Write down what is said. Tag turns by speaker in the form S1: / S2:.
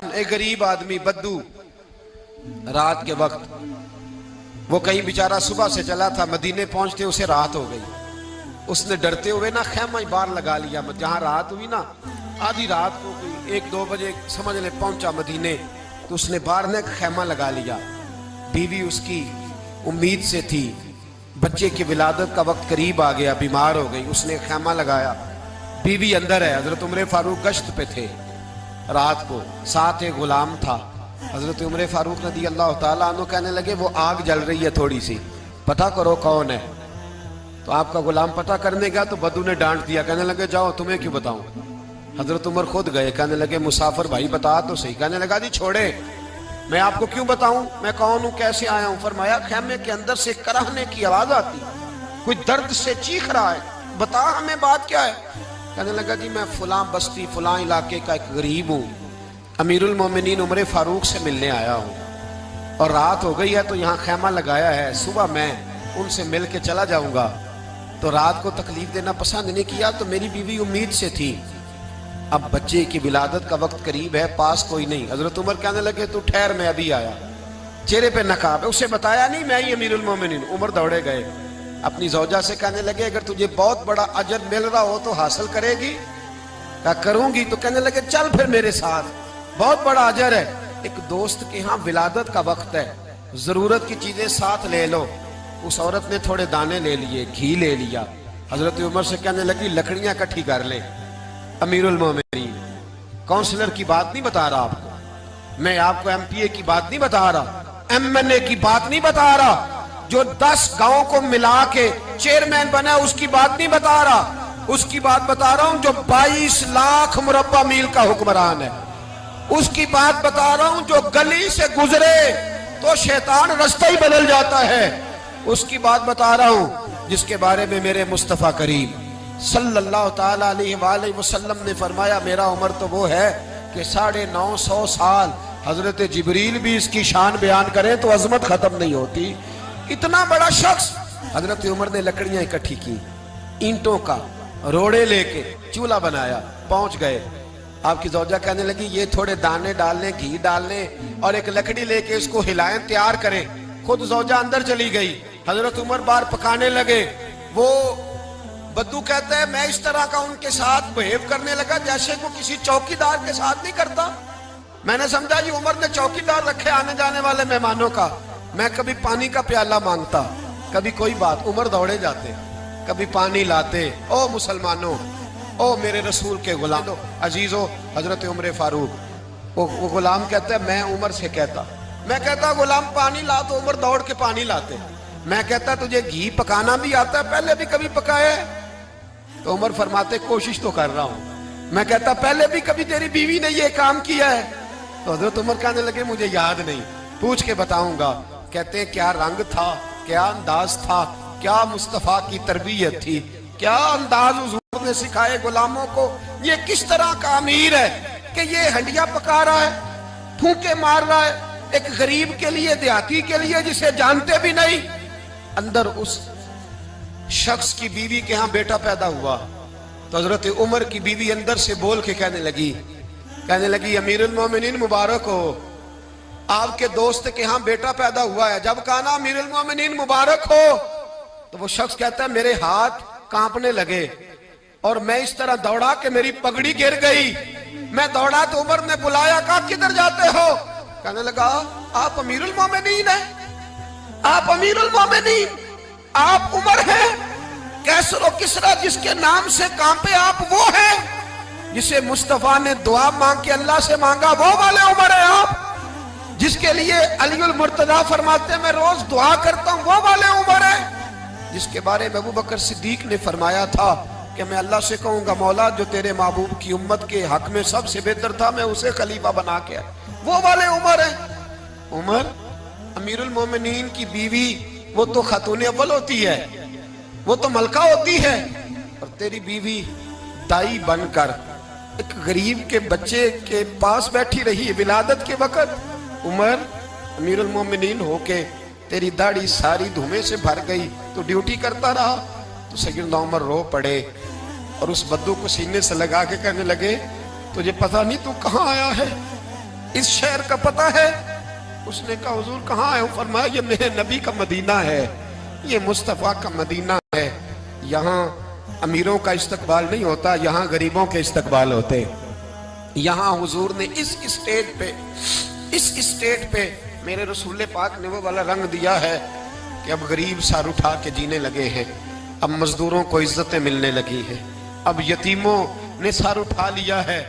S1: एक गरीब आदमी बद्दू रात के वक्त वो कहीं बेचारा सुबह से चला था, मदीने पहुंचते उसे रात हो गई। उसने डरते हुए ना खैमा बाहर लगा लिया। जहां रात हुई ना, आधी रात को 1-2 बजे समझ ले पहुंचा मदीने, तो उसने बाहर ने खैमा लगा लिया। बीवी उसकी उम्मीद से थी, बच्चे की विलादत का वक्त करीब आ गया, बीमार हो गई, उसने खैमा लगाया। बीवी अंदर है। हजरत उमर फारूक गश्त पे थे रात को, साथ एक गुलाम था। हजरत उमर फारूक रज़ी अल्लाह ताला अन्हु कहने लगे वो आग जल रही है थोड़ी सी, पता करो कौन है। तो आपका गुलाम पता करने गया तो बद्दू ने डांट दिया, कहने लगे जाओ, तुम्हें क्यों बताऊं। हजरत उमर खुद गए, कहने लगे मुसाफिर भाई बता तो सही। कहने लगा जी छोड़े, मैं आपको क्यों बताऊं, मैं कौन हूं, कैसे आया हूं। फरमाया खैमे के अंदर से कराहने की आवाज आती, कोई दर्द से चीख रहा है, बता हमें बात क्या है। कहने लगा जी मैं फुलां बस्ती फुलां इलाके का एक गरीब हूँ, अमीरुल मोमिनीन उमर फारूक से मिलने आया हूँ और रात हो गई है तो यहाँ खैमा लगाया है, सुबह मैं उनसे मिल के चला जाऊंगा। तो रात को तकलीफ देना पसंद नहीं किया, तो मेरी बीवी उम्मीद से थी, अब बच्चे की विलादत का वक्त करीब है, पास कोई नहीं। हजरत उमर कहने लगे तू ठहर, मैं अभी आया। चेहरे पे नकाब है, उसे बताया नहीं मैं ही अमीरुल मोमिनीन। उमर दौड़े गए, अपनी जौजा से कहने लगे अगर तुझे बहुत बड़ा अजर मिल रहा हो तो हासिल करेगी। क्या करूंगी। तो कहने लगे चल फिर मेरे साथ, बहुत बड़ा अजर है। एक दोस्त के यहाँ विलादत का वक्त है, जरूरत की चीजें साथ ले लो। उस औरत ने थोड़े दाने ले लिए, घी ले लिया। हजरत उमर से कहने लगी लकड़ियां इकट्ठी कर ले। अमीरुल मोमिनीन, काउंसलर की बात नहीं बता रहा आपको मैं, आपको MPA की बात नहीं बता रहा, MNA की बात नहीं बता रहा, जो 10 गांवों को मिला के चेयरमैन बना उसकी बात नहीं बता रहा, उसकी बात बता रहा हूं जो 22 लाख मुरब्बा मील का हुक्मरान है। उसकी बात बता रहा हूं जो गली से गुजरे तो शैतान रास्ता ही बदल जाता है। उसकी बात बता रहा हूं जिसके बारे में मेरे मुस्तफा करीम सल्लल्लाहु ताला अलैहि वसल्लम ने फरमाया मेरा उम्र तो वो है कि 950 साल हजरत जिब्रील भी इसकी शान बयान करें तो अजमत खत्म नहीं होती। इतना बड़ा शख्स। हजरत उमर ने लकड़ियां इकट्ठी की, ईंटों का रोड़े लेके चूल्हा बनाया, पहुंच गए। आपकी जौजा कहने लगी ये थोड़े दाने डालने, घी डालने और एक लकड़ी लेके इसको हिलाएं, तैयार करें। खुद जौजा अंदर चली गई, हजरत उमर बाहर पकाने लगे। वो बद्दू कहते हैं मैं इस तरह का उनके साथ बिहेव करने लगा जैसे वो किसी चौकीदार के साथ नहीं करता। मैंने समझा जी उमर ने चौकीदार रखे आने जाने वाले मेहमानों का। मैं कभी पानी का प्याला मांगता, कभी कोई बात, उमर दौड़े जाते, कभी पानी लाते। ओ मुसलमानों, ओ मेरे रसूल के गुलाम अजीजों, हजरत उमर फारूक। वो गुलाम कहता है मैं उमर से कहता, मैं कहता गुलाम पानी ला, तो उमर दौड़ के पानी लाते। मैं कहता तुझे घी पकाना भी आता है, पहले भी कभी पकाया है? तो उमर फरमाते कोशिश तो कर रहा हूं। मैं कहता पहले भी कभी तेरी बीवी ने ये काम किया है? तो हजरत उमर कहने लगे मुझे याद नहीं, पूछ के बताऊंगा। कहते क्या रंग था, क्या अंदाज था, क्या मुस्तफा की तरबियत थी, क्या अंदाज हुजूर ने सिखाए गुलामों को। ये किस तरह का अमीर है कि ये हंडिया पका रहा है, फूंके मार रहा है एक गरीब के लिए, देहाती के लिए जिसे जानते भी नहीं। अंदर उस शख्स की बीवी के यहाँ बेटा पैदा हुआ तो हजरत उमर की बीवी अंदर से बोल के कहने लगी अमीरुल मोमिनीन मुबारक हो, आपके दोस्त के यहाँ बेटा पैदा हुआ है। जब कहा ना अमीरुल मोमिनीन मुबारक हो, तो वो शख्स कहता है मेरे हाथ कांपने लगे और मैं इस तरह दौड़ा कि मेरी पगड़ी गिर गई। मैं दौड़ा तो उमर ने बुलाया, कहा किधर जाते हो? कहने लगा आप अमीरुल मोमिनीन हैं, आप अमीरुल मोमिनीन, आप उमर हैं। कैसर किसरा जिसके नाम से कांपे आप वो हैं जिसे मुस्तफा ने दुआ मांग के अल्लाह से मांगा, वो वाले उमर है आप। जिसके लिए अलीउल मुर्तजा फरमाते मैं रोज दुआ करता हूं, वो वाले उमर है। जिसके बारे में अबू बकर सिद्दीक ने फरमाया था कि मैं अल्लाह से कहूंगा मौला जो तेरे महबूब की उम्मत के हक में सबसे बेहतर था मैं उसे खलीफा बना के, वो वाले उमर है। उमर अमीरुल मोमिनीन की बीवी, वो तो खातून अव्वल होती है, वो तो मलका होती है, और तेरी बीवी दाई बनकर एक गरीब के बच्चे के पास बैठी रही विलादत के वक्त। उमर अमीरुल मोमिनीन होके तेरी दाढ़ी सारी धुएं से भर गई तो ड्यूटी करता रहा। तो सैयदना उमर रो पड़े और उस बद्दू को सीने से लगा के कहने लगे तुझे पता नहीं तू कहाँ आया है, इस शहर का पता है? उसने कहा हुजूर कहाँ है? फरमाया ये मेरे नबी का मदीना है, ये मुस्तफ़ा का मदीना है। यहाँ अमीरों का इस्तकबाल नहीं होता, यहाँ गरीबों के इस्तकबाल होते। यहाँ हुजूर ने इस स्टेट पे मेरे रसूल पाक ने वो वाला रंग दिया है कि अब गरीब सर उठा के जीने लगे हैं, अब मजदूरों को इज्जतें मिलने लगी हैं, अब यतीमों ने सर उठा लिया है,